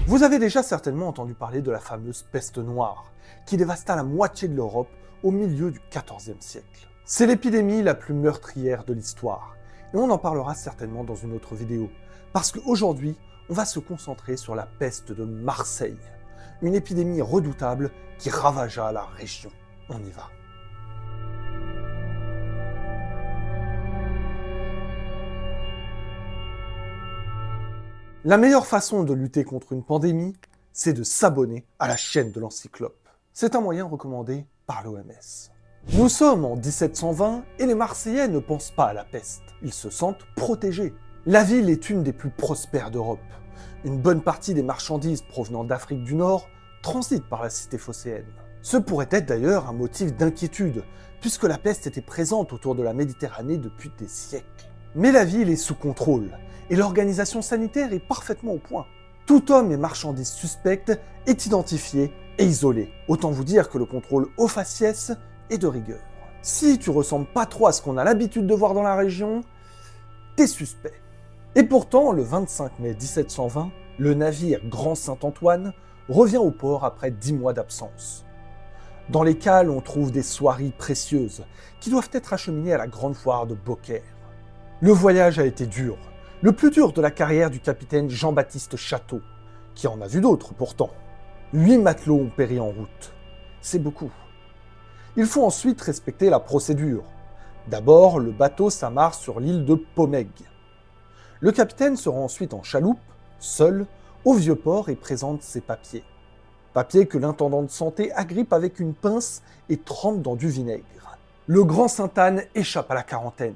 Vous avez déjà certainement entendu parler de la fameuse peste noire, qui dévasta la moitié de l'Europe au milieu du XIVe siècle. C'est l'épidémie la plus meurtrière de l'histoire, et on en parlera certainement dans une autre vidéo, parce qu'aujourd'hui, on va se concentrer sur la peste de Marseille, une épidémie redoutable qui ravagea la région. On y va. La meilleure façon de lutter contre une pandémie, c'est de s'abonner à la chaîne de l'Encyclope. C'est un moyen recommandé par l'OMS. Nous sommes en 1720 et les Marseillais ne pensent pas à la peste. Ils se sentent protégés. La ville est une des plus prospères d'Europe. Une bonne partie des marchandises provenant d'Afrique du Nord transitent par la cité phocéenne. Ce pourrait être d'ailleurs un motif d'inquiétude, puisque la peste était présente autour de la Méditerranée depuis des siècles. Mais la ville est sous contrôle, et l'organisation sanitaire est parfaitement au point. Tout homme et marchandise suspecte est identifié et isolé. Autant vous dire que le contrôle au faciès est de rigueur. Si tu ressembles pas trop à ce qu'on a l'habitude de voir dans la région, t'es suspect. Et pourtant, le 25 mai 1720, le navire Grand Saint-Antoine revient au port après 10 mois d'absence. Dans les cales, on trouve des soieries précieuses qui doivent être acheminées à la grande foire de Beaucaire. Le voyage a été dur, le plus dur de la carrière du capitaine Jean-Baptiste Château, qui en a vu d'autres pourtant. 8 matelots ont péri en route. C'est beaucoup. Il faut ensuite respecter la procédure. D'abord, le bateau s'amarre sur l'île de Pomègue. Le capitaine se rend ensuite en chaloupe, seul, au Vieux-Port et présente ses papiers. Papiers que l'intendant de santé agrippe avec une pince et trempe dans du vinaigre. Le Grand Sainte-Anne échappe à la quarantaine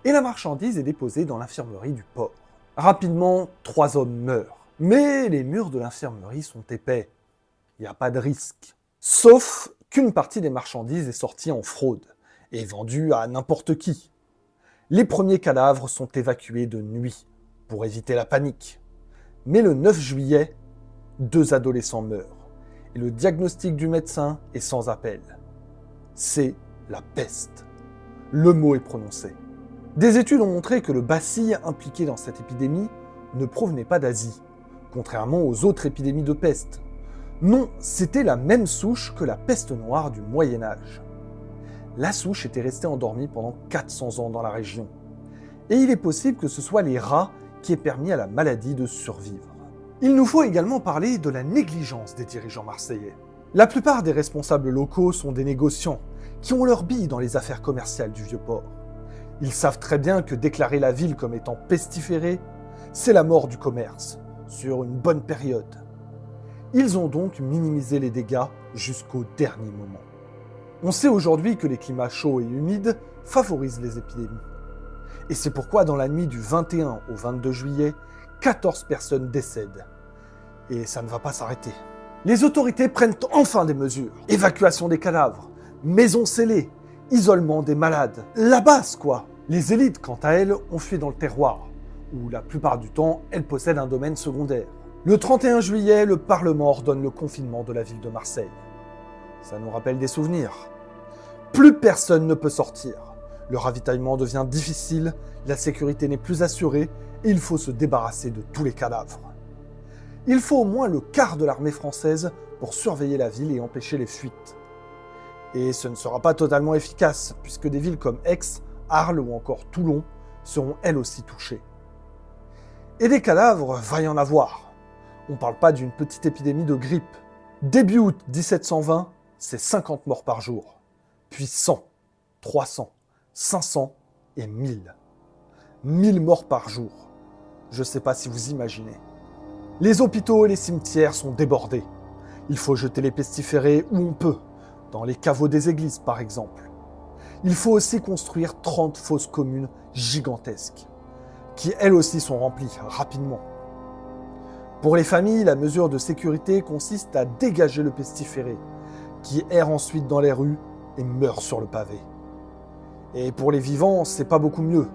et la marchandise est déposée dans l'infirmerie du port. Rapidement, 3 hommes meurent. Mais les murs de l'infirmerie sont épais. Il n'y a pas de risque. Sauf qu'une partie des marchandises est sortie en fraude et vendue à n'importe qui. Les premiers cadavres sont évacués de nuit pour éviter la panique. Mais le 9 juillet, 2 adolescents meurent et le diagnostic du médecin est sans appel. C'est la peste. Le mot est prononcé. Des études ont montré que le bacille impliqué dans cette épidémie ne provenait pas d'Asie, contrairement aux autres épidémies de peste. Non, c'était la même souche que la peste noire du Moyen-Âge. La souche était restée endormie pendant 400 ans dans la région. Et il est possible que ce soit les rats qui aient permis à la maladie de survivre. Il nous faut également parler de la négligence des dirigeants marseillais. La plupart des responsables locaux sont des négociants qui ont leur bille dans les affaires commerciales du Vieux-Port. Ils savent très bien que déclarer la ville comme étant pestiférée, c'est la mort du commerce, sur une bonne période. Ils ont donc minimisé les dégâts jusqu'au dernier moment. On sait aujourd'hui que les climats chauds et humides favorisent les épidémies. Et c'est pourquoi dans la nuit du 21 au 22 juillet, 14 personnes décèdent. Et ça ne va pas s'arrêter. Les autorités prennent enfin des mesures. Évacuation des cadavres, maisons scellées, isolement des malades. La base, quoi. Les élites, quant à elles, ont fui dans le terroir, où la plupart du temps, elles possèdent un domaine secondaire. Le 31 juillet, le Parlement ordonne le confinement de la ville de Marseille. Ça nous rappelle des souvenirs. Plus personne ne peut sortir. Le ravitaillement devient difficile, la sécurité n'est plus assurée et il faut se débarrasser de tous les cadavres. Il faut au moins le quart de l'armée française pour surveiller la ville et empêcher les fuites. Et ce ne sera pas totalement efficace, puisque des villes comme Aix, Arles ou encore Toulon seront elles aussi touchées. Et des cadavres, va y en avoir. On ne parle pas d'une petite épidémie de grippe. Début août 1720, c'est 50 morts par jour. Puis 100, 300, 500 et 1000. 1000 morts par jour. Je ne sais pas si vous imaginez. Les hôpitaux et les cimetières sont débordés. Il faut jeter les pestiférés où on peut, dans les caveaux des églises par exemple. Il faut aussi construire 30 fosses communes gigantesques, qui elles aussi sont remplies rapidement. Pour les familles, la mesure de sécurité consiste à dégager le pestiféré, qui erre ensuite dans les rues et meurt sur le pavé. Et pour les vivants, c'est pas beaucoup mieux.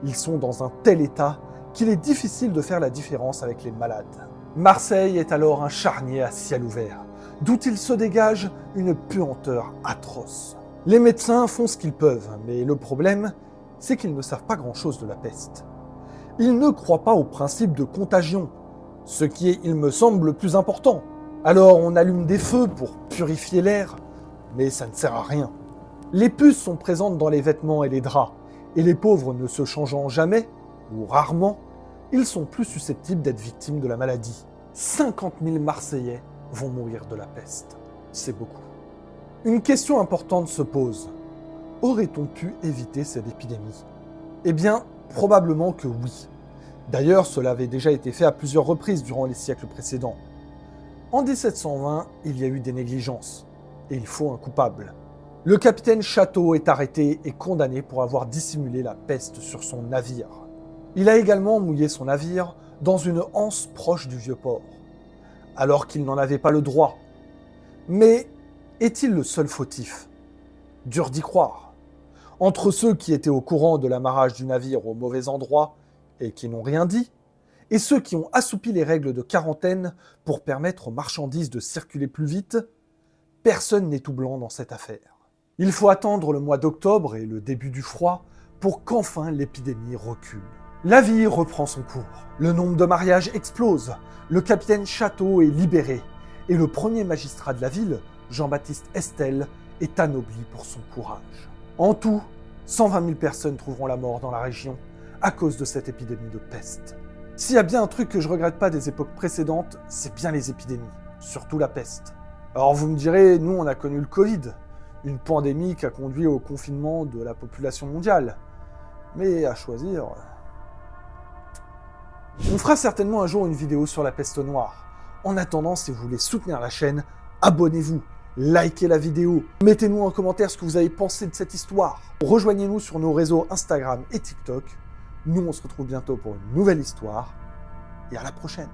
Ils sont dans un tel état qu'il est difficile de faire la différence avec les malades. Marseille est alors un charnier à ciel ouvert, d'où il se dégage une puanteur atroce. Les médecins font ce qu'ils peuvent, mais le problème, c'est qu'ils ne savent pas grand-chose de la peste. Ils ne croient pas au principe de contagion, Ce qui est, il me semble, le plus important. Alors on allume des feux pour purifier l'air, mais ça ne sert à rien. Les puces sont présentes dans les vêtements et les draps, et les pauvres ne se changeant jamais, ou rarement, ils sont plus susceptibles d'être victimes de la maladie. 50 000 Marseillais vont mourir de la peste. C'est beaucoup. Une question importante se pose. Aurait-on pu éviter cette épidémie? Eh bien, probablement que oui. D'ailleurs, cela avait déjà été fait à plusieurs reprises durant les siècles précédents. En 1720, il y a eu des négligences, et il faut un coupable. Le capitaine Château est arrêté et condamné pour avoir dissimulé la peste sur son navire. Il a également mouillé son navire dans une anse proche du Vieux-Port, alors qu'il n'en avait pas le droit. Mais est-il le seul fautif? Dur d'y croire. Entre ceux qui étaient au courant de l'amarrage du navire au mauvais endroit et qui n'ont rien dit, et ceux qui ont assoupi les règles de quarantaine pour permettre aux marchandises de circuler plus vite, personne n'est tout blanc dans cette affaire. Il faut attendre le mois d'octobre et le début du froid pour qu'enfin l'épidémie recule. La vie reprend son cours. Le nombre de mariages explose. Le capitaine Château est libéré. Et le premier magistrat de la ville, Jean-Baptiste Estel, est anobli pour son courage. En tout, 120 000 personnes trouveront la mort dans la région à cause de cette épidémie de peste. S'il y a bien un truc que je regrette pas des époques précédentes, c'est bien les épidémies, surtout la peste. Alors vous me direz, nous on a connu le Covid, une pandémie qui a conduit au confinement de la population mondiale. Mais à choisir... On fera certainement un jour une vidéo sur la peste noire. En attendant, si vous voulez soutenir la chaîne, abonnez-vous, likez la vidéo, mettez-nous en commentaire ce que vous avez pensé de cette histoire. Rejoignez-nous sur nos réseaux Instagram et TikTok. Nous, on se retrouve bientôt pour une nouvelle histoire. Et à la prochaine.